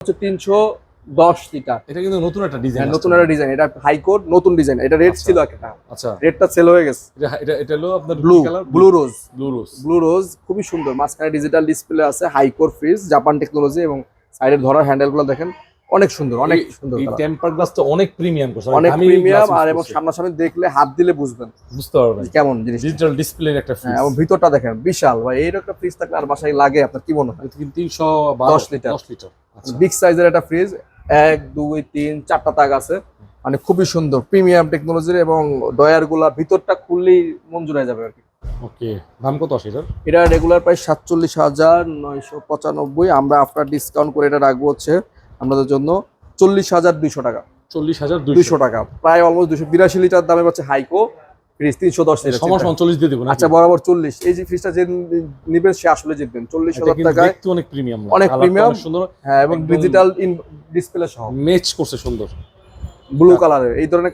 হচ্ছে 310 লিটার। এটা কিন্তু নতুন একটা ডিজাইন, নতুন একটা ডিজাইন, এটা হাইকোর্ট নতুন ডিজাইন। এটা রেড ছিল একটা, আচ্ছা রেডটা সেল হয়ে গেছে। এটা হলো আপনার blue, blue rose, blue rose, blue rose খুবই সুন্দর। মাঝখানে ডিজিটাল ডিসপ্লে আছে, হাইকোর ফ্রিজ, জাপান টেকনোলজি, এবং সাইডের ধরার হ্যান্ডেলগুলো দেখেন অনেক সুন্দর, অনেক সুন্দর। এই টেম্পার গ্লাস তো অনেক প্রিমিয়াম করছে, অনেক প্রিমিয়াম, আর এবং সামনাসামনি দেখলে হাত দিলে বুঝবেন, বুঝতে পারবেন কেমন জিনিস। ডিজিটাল ডিসপ্লের একটা ফ্রিজ, এবং ভিতরটা দেখেন বিশাল ভাই। এইরকম একটা ফ্রিজ থাকলে আর বাসায় লাগে আপনার কি মনে হয়? এটা কিন্তু 310 লিটার। আচ্ছা বিগ সাইজের একটা ফ্রিজ, 1 2 3 4টা তাক আছে, মানে খুবই সুন্দর প্রিমিয়াম টেকনোলজির, এবং ডয়ার গুলা ভিতরটা খুললেই মন জুড়ে যাবে আর কি। ওকে, দাম কত আছে এটার? এটা রেগুলার প্রাইস 47,995। আমরা আফটার ডিসকাউন্ট করে এটা রাখবো হচ্ছে আপনাদের জন্য 40,200 টাকা। 40,200 টাকা, প্রায় অলমোস্ট 282 লিটার দামে পাচ্ছে হাইকো ফ্রিজ 310 লিটার। সমস্যা 40 দিয়ে দেব না? আচ্ছা বরাবর 40। এই যে ফ্রিজটা যে নিবেন সে আসলে জিতবেন 40,000 টাকায়। দেখতে অনেক প্রিমিয়াম, অনেক প্রিমিয়াম, সুন্দর। হ্যাঁ, এবং ডিজিটাল ডিসপ্লে সহ ম্যাচ করছে সুন্দর ব্লু কালারের এই ধরনের